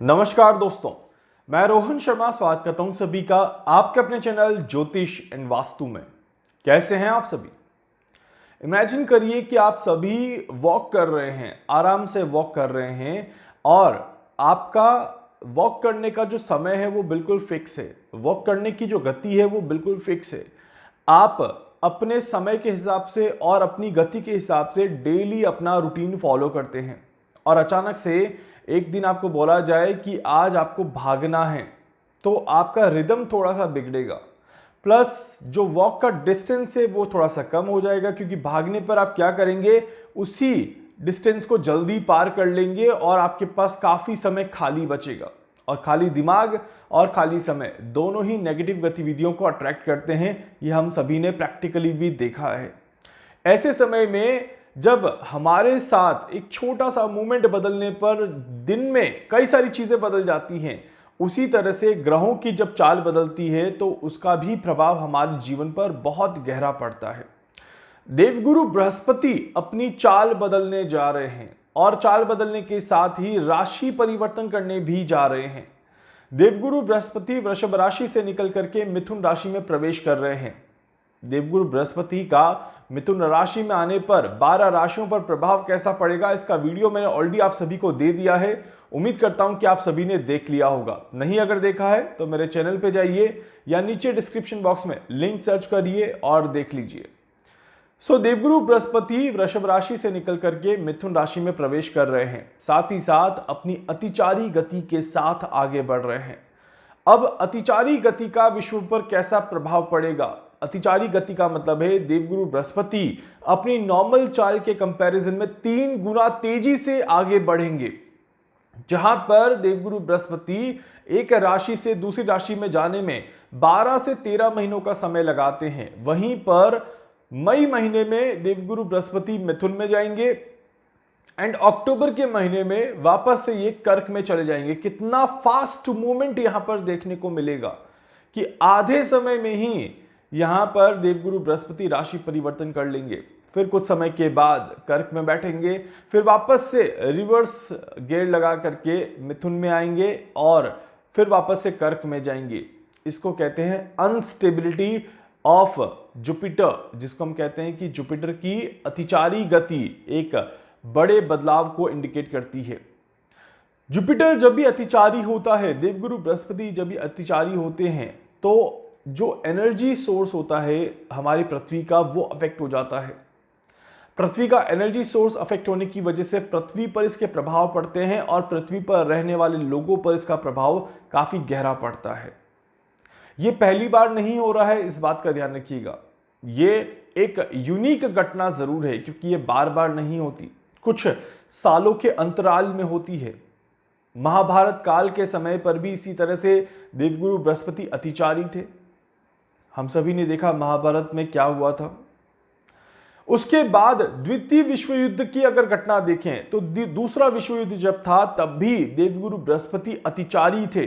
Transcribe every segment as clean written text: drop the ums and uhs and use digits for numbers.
नमस्कार दोस्तों, मैं रोहन शर्मा स्वागत करता हूं सभी का आपके अपने चैनल ज्योतिष एंड वास्तु में। कैसे हैं आप सभी? इमेजिन करिए कि आप सभी वॉक कर रहे हैं, आराम से वॉक कर रहे हैं और आपका वॉक करने का जो समय है वो बिल्कुल फिक्स है। वॉक करने की जो गति है वो बिल्कुल फिक्स है। आप अपने समय के हिसाब से और अपनी गति के हिसाब से डेली अपना रूटीन फॉलो करते हैं और अचानक से एक दिन आपको बोला जाए कि आज आपको भागना है, तो आपका रिदम थोड़ा सा बिगड़ेगा। प्लस जो वॉक का डिस्टेंस है वो थोड़ा सा कम हो जाएगा, क्योंकि भागने पर आप क्या करेंगे, उसी डिस्टेंस को जल्दी पार कर लेंगे और आपके पास काफ़ी समय खाली बचेगा। और खाली दिमाग और खाली समय दोनों ही नेगेटिव गतिविधियों को अट्रैक्ट करते हैं। ये हम सभी ने प्रैक्टिकली भी देखा है। ऐसे समय में जब हमारे साथ एक छोटा सा मूवमेंट बदलने पर दिन में कई सारी चीजें बदल जाती हैं, उसी तरह से ग्रहों की जब चाल बदलती है तो उसका भी प्रभाव हमारे जीवन पर बहुत गहरा पड़ता है। देवगुरु बृहस्पति अपनी चाल बदलने जा रहे हैं और चाल बदलने के साथ ही राशि परिवर्तन करने भी जा रहे हैं। देवगुरु बृहस्पति वृषभ राशि से निकल करके मिथुन राशि में प्रवेश कर रहे हैं। देवगुरु बृहस्पति का मिथुन राशि में आने पर 12 राशियों पर प्रभाव कैसा पड़ेगा, इसका वीडियो मैंने ऑलरेडी आप सभी को दे दिया है। उम्मीद करता हूं कि आप सभी ने देख लिया होगा। नहीं अगर देखा है तो मेरे चैनल पे जाइए या नीचे डिस्क्रिप्शन बॉक्स में लिंक सर्च करिए और देख लीजिए। देवगुरु बृहस्पति वृषभ राशि से निकल करके मिथुन राशि में प्रवेश कर रहे हैं, साथ ही साथ अपनी अतिचारी गति के साथ आगे बढ़ रहे हैं। अब अतिचारी गति का विश्व पर कैसा प्रभाव पड़ेगा? अतिचारी गति का मतलब है देवगुरु बृहस्पति अपनी नॉर्मल चाल के कंपैरिजन में 3 गुना तेजी से आगे बढ़ेंगे। जहां पर देवगुरु बृहस्पति एक राशि से दूसरी राशि में जाने में 12 से 13 महीनों का समय लगाते हैं, वहीं पर मई महीने में देवगुरु बृहस्पति मिथुन में जाएंगे एंड अक्टूबर के महीने में वापस से ये कर्क में चले जाएंगे। कितना फास्ट मूवमेंट यहां पर देखने को मिलेगा कि आधे समय में ही यहां पर देवगुरु बृहस्पति राशि परिवर्तन कर लेंगे, फिर कुछ समय के बाद कर्क में बैठेंगे, फिर वापस से रिवर्स गियर लगा करके मिथुन में आएंगे और फिर वापस से कर्क में जाएंगे। इसको कहते हैं अनस्टेबिलिटी ऑफ जुपिटर, जिसको हम कहते हैं कि जुपिटर की अतिचारी गति एक बड़े बदलाव को इंडिकेट करती है। जुपिटर जब भी अतिचारी होता है, देवगुरु बृहस्पति जब भी अतिचारी होते हैं, तो जो एनर्जी सोर्स होता है हमारी पृथ्वी का, वो अफेक्ट हो जाता है। पृथ्वी का एनर्जी सोर्स अफेक्ट होने की वजह से पृथ्वी पर इसके प्रभाव पड़ते हैं और पृथ्वी पर रहने वाले लोगों पर इसका प्रभाव काफी गहरा पड़ता है। ये पहली बार नहीं हो रहा है, इस बात का ध्यान रखिएगा। ये एक यूनिक घटना जरूर है, क्योंकि ये बार बार नहीं होती, कुछ सालों के अंतराल में होती है। महाभारत काल के समय पर भी इसी तरह से देवगुरु बृहस्पति अतिचारी थे। हम सभी ने देखा महाभारत में क्या हुआ था। उसके बाद द्वितीय विश्व युद्ध की अगर घटना देखें तो दूसरा विश्व युद्ध जब था तब भी देवगुरु बृहस्पति अतिचारी थे।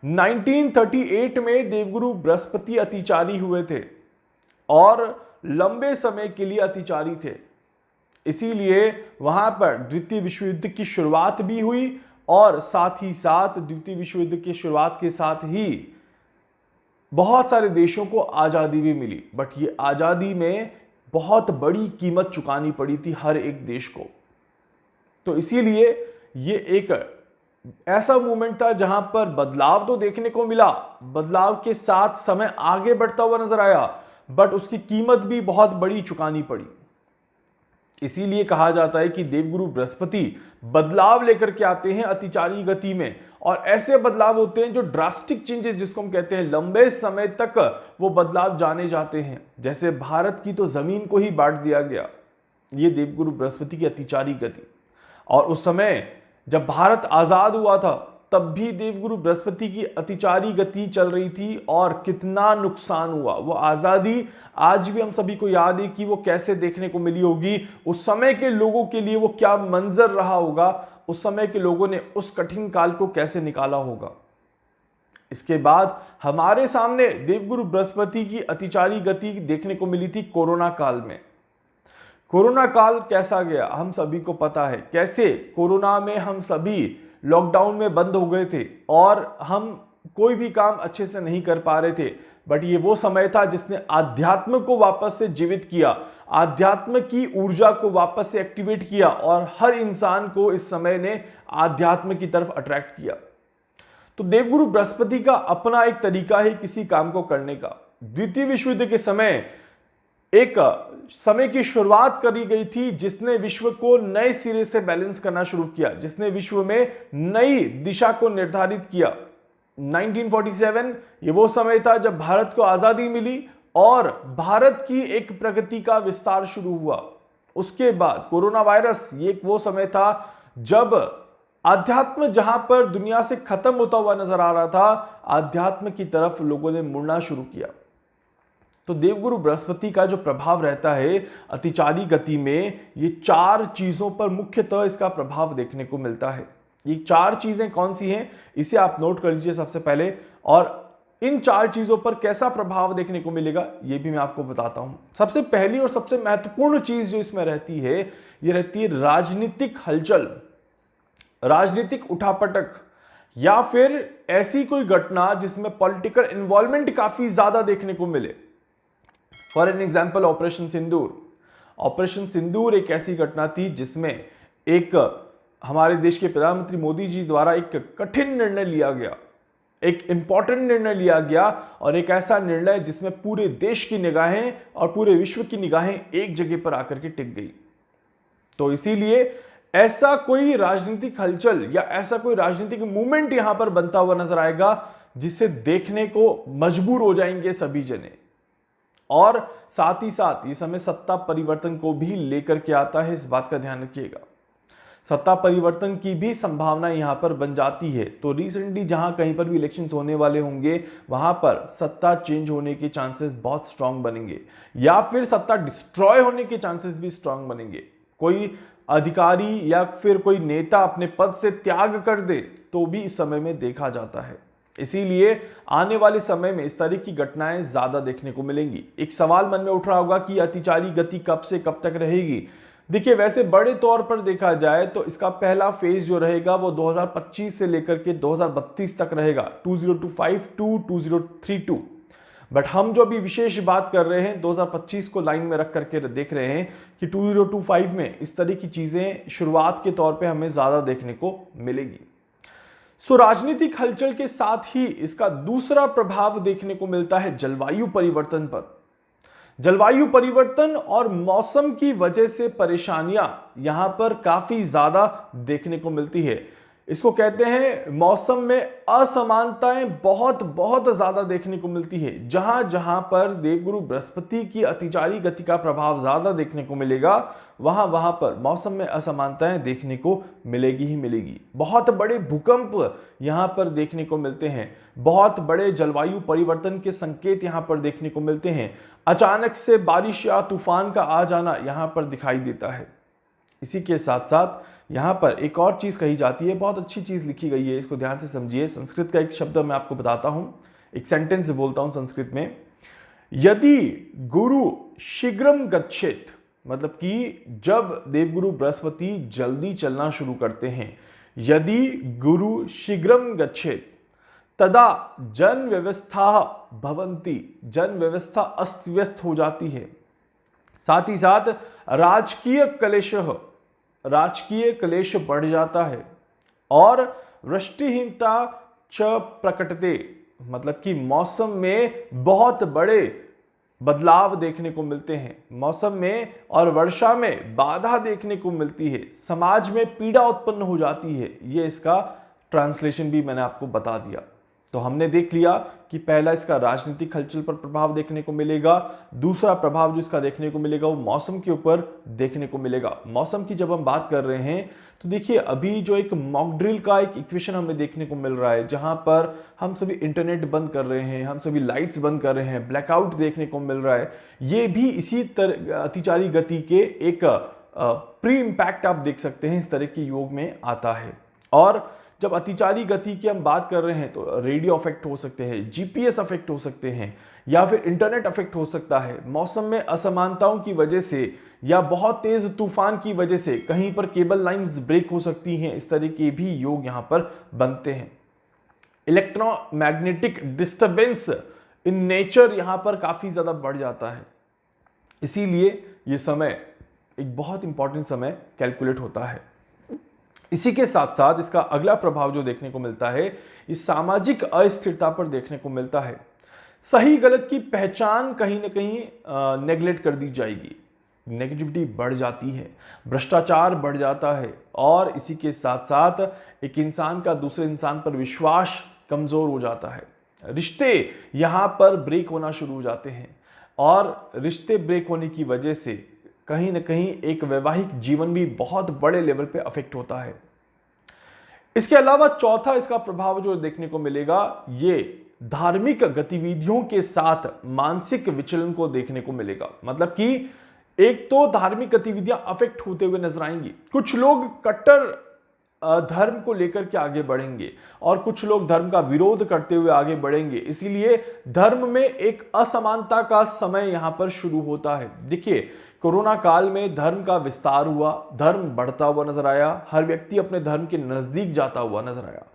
1938 में देवगुरु बृहस्पति अतिचारी हुए थे और लंबे समय के लिए अतिचारी थे। इसीलिए वहां पर द्वितीय विश्व युद्ध की शुरुआत भी हुई और साथ ही साथ द्वितीय विश्व युद्ध की शुरुआत के साथ ही बहुत सारे देशों को आजादी भी मिली। बट ये आजादी में बहुत बड़ी कीमत चुकानी पड़ी थी हर एक देश को। तो इसीलिए ये एक ऐसा मूवमेंट था जहां पर बदलाव तो देखने को मिला, बदलाव के साथ समय आगे बढ़ता हुआ नजर आया, बट उसकी कीमत भी बहुत बड़ी चुकानी पड़ी। इसीलिए कहा जाता है कि देवगुरु बृहस्पति बदलाव लेकर के आते हैं अतिचारी गति में, और ऐसे बदलाव होते हैं जो ड्रास्टिक चेंजेस, जिसको हम कहते हैं लंबे समय तक वो बदलाव जाने जाते हैं। जैसे भारत की तो जमीन को ही बांट दिया गया, ये देवगुरु बृहस्पति की अतिचारी गति। और उस समय जब भारत आजाद हुआ था तब भी देवगुरु बृहस्पति की अतिचारी गति चल रही थी और कितना नुकसान हुआ। वो आजादी आज भी हम सभी को याद है कि वो कैसे देखने को मिली होगी। उस समय के लोगों के लिए वो क्या मंजर रहा होगा, उस समय के लोगों ने उस कठिन काल को कैसे निकाला होगा। इसके बाद हमारे सामने देवगुरु बृहस्पति की अतिचारी गति देखने को मिली थी कोरोना काल में। कोरोना काल कैसा गया हम सभी को पता है, कैसे कोरोना में हम सभी लॉकडाउन में बंद हो गए थे और हम कोई भी काम अच्छे से नहीं कर पा रहे थे, बट ये वो समय था जिसने आध्यात्म को वापस से जीवित किया, आध्यात्म की ऊर्जा को वापस से एक्टिवेट किया और हर इंसान को इस समय ने आध्यात्म की तरफ अट्रैक्ट किया। तो देवगुरु बृहस्पति का अपना एक तरीका है किसी काम को करने का। द्वितीय विश्व युद्ध के समय एक समय की शुरुआत करी गई थी जिसने विश्व को नए सिरे से बैलेंस करना शुरू किया, जिसने विश्व में नई दिशा को निर्धारित किया। 1947 ये वो समय था जब भारत को आजादी मिली और भारत की एक प्रगति का विस्तार शुरू हुआ। उसके बाद कोरोना वायरस, ये एक वो समय था जब आध्यात्म जहां पर दुनिया से खत्म होता हुआ नजर आ रहा था, आध्यात्म की तरफ लोगों ने मुड़ना शुरू किया। तो देवगुरु बृहस्पति का जो प्रभाव रहता है अतिचारी गति में, ये 4 चीजों पर मुख्यतः इसका प्रभाव देखने को मिलता है। ये 4 चीजें कौन सी हैं, इसे आप नोट कर लीजिए सबसे पहले, और इन 4 चीजों पर कैसा प्रभाव देखने को मिलेगा ये भी मैं आपको बताता हूं। सबसे पहली और सबसे महत्वपूर्ण चीज जो इसमें रहती है, ये रहती है राजनीतिक हलचल, राजनीतिक उठापटक, या फिर ऐसी कोई घटना जिसमें पॉलिटिकल इन्वॉल्वमेंट काफी ज्यादा देखने को मिले। For an example operation Sindoor. Operation Sindoor एक ऐसी घटना थी जिसमें एक हमारे देश के प्रधानमंत्री मोदी जी द्वारा एक कठिन निर्णय लिया गया, एक इंपॉर्टेंट निर्णय लिया गया, और एक ऐसा निर्णय जिसमें पूरे देश की निगाहें और पूरे विश्व की निगाहें एक जगह पर आकर के टिक गई। तो इसीलिए ऐसा कोई राजनीतिक हलचल या ऐसा कोई राजनीतिक मूवमेंट यहां पर बनता हुआ नजर आएगा जिसे देखने को मजबूर हो जाएंगे सभी जने। और साथ ही साथ ये समय सत्ता परिवर्तन को भी लेकर के आता है, इस बात का ध्यान रखिएगा। सत्ता परिवर्तन की भी संभावना यहां पर बन जाती है। तो रिसेंटली जहां कहीं पर भी इलेक्शंस होने वाले होंगे वहां पर सत्ता चेंज होने के चांसेस बहुत स्ट्रांग बनेंगे, या फिर सत्ता डिस्ट्रॉय होने के चांसेस भी स्ट्रांग बनेंगे। कोई अधिकारी या फिर कोई नेता अपने पद से त्याग कर दे तो भी इस समय में देखा जाता है। इसीलिए आने वाले समय में इस तरह की घटनाएं ज्यादा देखने को मिलेंगी। एक सवाल मन में उठ रहा होगा कि अतिचारी गति कब से कब तक रहेगी। देखिए, वैसे बड़े तौर पर देखा जाए तो इसका पहला फेज जो रहेगा वो 2025 से लेकर के 2032 तक रहेगा, 2025 टू 2032। बट हम जो अभी विशेष बात कर रहे हैं 2025 को लाइन में रख करके देख रहे हैं कि 2025 में इस तरह की चीजें शुरुआत के तौर पे हमें ज्यादा देखने को मिलेगी। सो राजनीतिक हलचल के साथ ही इसका दूसरा प्रभाव देखने को मिलता है जलवायु परिवर्तन पर। जलवायु परिवर्तन और मौसम की वजह से परेशानियां यहां पर काफी ज्यादा देखने को मिलती है। इसको कहते हैं मौसम में असमानताएं बहुत बहुत ज्यादा देखने को मिलती है। जहां जहां पर देवगुरु बृहस्पति की अतिचारी गति का प्रभाव ज्यादा देखने को मिलेगा वहां वहां पर मौसम में असमानताएं देखने को मिलेगी ही मिलेगी। बहुत बड़े भूकंप यहां पर देखने को मिलते हैं, बहुत बड़े जलवायु परिवर्तन के संकेत यहां पर देखने को मिलते हैं। अचानक से बारिश या तूफान का आ जाना यहां पर दिखाई देता है। इसी के साथ साथ यहां पर एक और चीज कही जाती है, बहुत अच्छी चीज लिखी गई है, इसको ध्यान से समझिए। संस्कृत का एक शब्द मैं आपको बताता हूं, एक सेंटेंस बोलता हूं संस्कृत में। यदि गुरु शीघ्रम गच्छेत, मतलब कि जब देवगुरु बृहस्पति जल्दी चलना शुरू करते हैं, यदि गुरु शीघ्रम गच्छेत तदा जन व्यवस्था भवंती, जन व्यवस्था अस्त व्यस्त हो जाती है। साथ ही साथ राजकीय क्लेश बढ़ जाता है, और वृष्टिहीनता च प्रकटते, मतलब कि मौसम में बहुत बड़े बदलाव देखने को मिलते हैं। मौसम में और वर्षा में बाधा देखने को मिलती है, समाज में पीड़ा उत्पन्न हो जाती है। ये इसका ट्रांसलेशन भी मैंने आपको बता दिया। तो हमने देख लिया कि पहला इसका राजनीतिक हलचल पर प्रभाव देखने को मिलेगा, दूसरा प्रभाव जो इसका देखने को मिलेगा वो मौसम के ऊपर देखने को मिलेगा। मौसम की जब हम बात कर रहे हैं तो देखिए, अभी जो एक मॉक ड्रिल का एक इक्वेशन हमें देखने को मिल रहा है, जहां पर हम सभी इंटरनेट बंद कर रहे हैं, हम सभी लाइट्स बंद कर रहे हैं, ब्लैकआउट देखने को मिल रहा है, ये भी इसी तरह अतिचारी गति के एक प्री इम्पैक्ट आप देख सकते हैं, इस तरह के योग में आता है। और जब अतिचारी गति की हम बात कर रहे हैं तो रेडियो अफेक्ट हो सकते हैं, जीपीएस अफेक्ट हो सकते हैं, या फिर इंटरनेट अफेक्ट हो सकता है। मौसम में असमानताओं की वजह से या बहुत तेज तूफान की वजह से कहीं पर केबल लाइंस ब्रेक हो सकती हैं। इस तरह के भी योग यहां पर बनते हैं। इलेक्ट्रोमैग्नेटिक डिस्टरबेंस इन नेचर यहां पर काफी ज्यादा बढ़ जाता है, इसीलिए यह समय एक बहुत इंपॉर्टेंट समय कैलकुलेट होता है। इसी के साथ साथ इसका अगला प्रभाव जो देखने को मिलता है, इस सामाजिक अस्थिरता पर देखने को मिलता है। सही गलत की पहचान कहीं ना कहीं नेग्लेक्ट कर दी जाएगी, नेगेटिविटी बढ़ जाती है, भ्रष्टाचार बढ़ जाता है, और इसी के साथ साथ एक इंसान का दूसरे इंसान पर विश्वास कमजोर हो जाता है। रिश्ते यहां पर ब्रेक होना शुरू हो जाते हैं, और रिश्ते ब्रेक होने की वजह से कहीं ना कहीं एक वैवाहिक जीवन भी बहुत बड़े लेवल पे अफेक्ट होता है। इसके अलावा चौथा इसका प्रभाव जो देखने को मिलेगा, ये धार्मिक गतिविधियों के साथ मानसिक विचलन को देखने को मिलेगा। मतलब कि एक तो धार्मिक गतिविधियां अफेक्ट होते हुए नजर आएंगी। कुछ लोग कट्टर धर्म को लेकर के आगे बढ़ेंगे और कुछ लोग धर्म का विरोध करते हुए आगे बढ़ेंगे। इसीलिए धर्म में एक असमानता का समय यहां पर शुरू होता है। देखिए, कोरोना काल में धर्म का विस्तार हुआ, धर्म बढ़ता हुआ नजर आया, हर व्यक्ति अपने धर्म के नजदीक जाता हुआ नजर आया।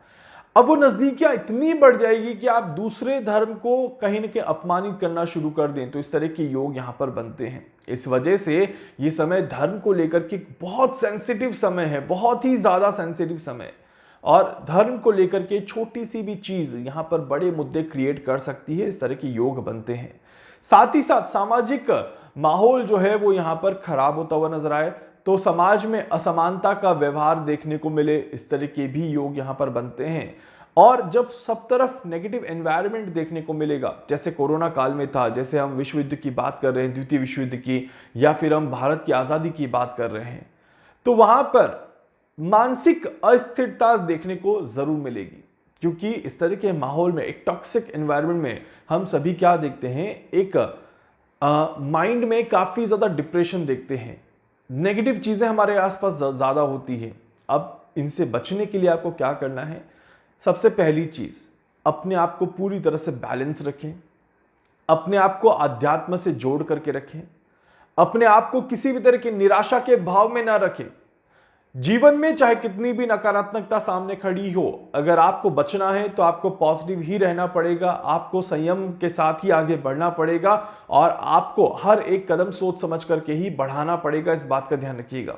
अब वो नजदीकियां इतनी बढ़ जाएगी कि आप दूसरे धर्म को कहीं न कहीं अपमानित करना शुरू कर दें, तो इस तरह के योग यहां पर बनते हैं। इस वजह से ये समय धर्म को लेकर के बहुत सेंसिटिव समय है, बहुत ही ज्यादा सेंसिटिव समय, और धर्म को लेकर के छोटी सी भी चीज यहां पर बड़े मुद्दे क्रिएट कर सकती है। इस तरह के योग बनते हैं। साथ ही साथ सामाजिक माहौल जो है वो यहां पर खराब होता हुआ नजर आए, तो समाज में असमानता का व्यवहार देखने को मिले, इस तरह के भी योग यहां पर बनते हैं। और जब सब तरफ नेगेटिव एनवायरनमेंट देखने को मिलेगा, जैसे कोरोना काल में था, जैसे हम विश्व युद्ध की बात कर रहे हैं, द्वितीय विश्व युद्ध की, या फिर हम भारत की आजादी की बात कर रहे हैं, तो वहां पर मानसिक अस्थिरता देखने को जरूर मिलेगी। क्योंकि इस तरह के माहौल में, एक टॉक्सिक एनवायरनमेंट में हम सभी क्या देखते हैं, एक माइंड में काफी ज्यादा डिप्रेशन देखते हैं, नेगेटिव चीजें हमारे आसपास ज्यादा होती है। अब इनसे बचने के लिए आपको क्या करना है? सबसे पहली चीज, अपने आप को पूरी तरह से बैलेंस रखें, अपने आप को अध्यात्म से जोड़ करके रखें, अपने आप को किसी भी तरह की निराशा के भाव में ना रखें। जीवन में चाहे कितनी भी नकारात्मकता सामने खड़ी हो, अगर आपको बचना है तो आपको पॉजिटिव ही रहना पड़ेगा, आपको संयम के साथ ही आगे बढ़ना पड़ेगा, और आपको हर एक कदम सोच समझ करके ही बढ़ाना पड़ेगा। इस बात का ध्यान रखिएगा,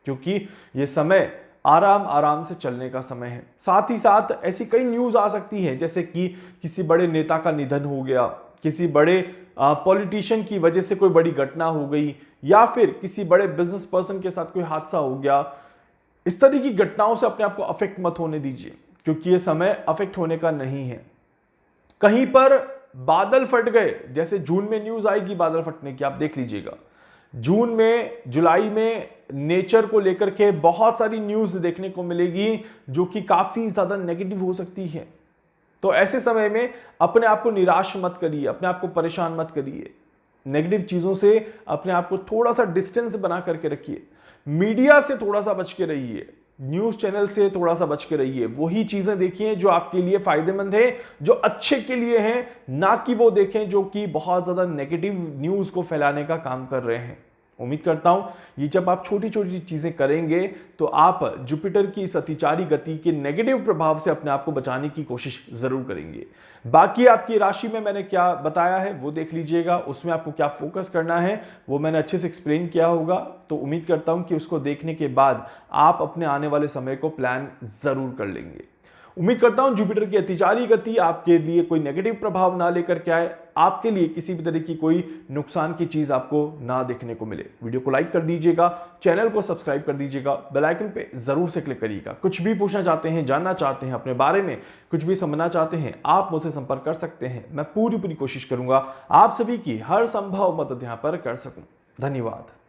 क्योंकि यह समय आराम आराम से चलने का समय है। साथ ही साथ ऐसी कई न्यूज आ सकती है, जैसे कि किसी बड़े नेता का निधन हो गया, किसी बड़े पॉलिटिशियन की वजह से कोई बड़ी घटना हो गई, या फिर किसी बड़े बिजनेस पर्सन के साथ कोई हादसा हो गया। इस तरह की घटनाओं से अपने आप को अफेक्ट मत होने दीजिए, क्योंकि यह समय अफेक्ट होने का नहीं है। कहीं पर बादल फट गए, जैसे जून में न्यूज आएगी बादल फटने की, आप देख लीजिएगा। जून में, जुलाई में नेचर को लेकर के बहुत सारी न्यूज देखने को मिलेगी जो कि काफी ज्यादा नेगेटिव हो सकती है। तो ऐसे समय में अपने आप को निराश मत करिए, अपने आप को परेशान मत करिए, नेगेटिव चीजों से अपने आप को थोड़ा सा डिस्टेंस बना करके रखिए। मीडिया से थोड़ा सा बच के रहिए, न्यूज चैनल से थोड़ा सा बच के रहिए। वही चीजें देखिए जो आपके लिए फायदेमंद है, जो अच्छे के लिए हैं, ना कि वो देखें जो कि बहुत ज्यादा नेगेटिव न्यूज को फैलाने का काम कर रहे हैं। उम्मीद करता हूं ये जब आप छोटी छोटी चीजें करेंगे तो आप जुपिटर की इस अतिचारी गति के नेगेटिव प्रभाव से अपने आप को बचाने की कोशिश जरूर करेंगे। बाकी आपकी राशि में मैंने क्या बताया है वो देख लीजिएगा, उसमें आपको क्या फोकस करना है वो मैंने अच्छे से एक्सप्लेन किया होगा। तो उम्मीद करता हूं कि उसको देखने के बाद आप अपने आने वाले समय को प्लान जरूर कर लेंगे। उम्मीद करता हूं जुपिटर की अतिचारी गति आपके लिए कोई नेगेटिव प्रभाव ना लेकर के आए, आपके लिए किसी भी तरह की कोई नुकसान की चीज आपको ना देखने को मिले। वीडियो को लाइक कर दीजिएगा, चैनल को सब्सक्राइब कर दीजिएगा, बेल आइकन पे जरूर से क्लिक करिएगा। कुछ भी पूछना चाहते हैं, जानना चाहते हैं, अपने बारे में कुछ भी समझना चाहते हैं, आप मुझसे संपर्क कर सकते हैं। मैं पूरी कोशिश करूंगा आप सभी की हर संभव मदद यहां पर कर सकूं। धन्यवाद।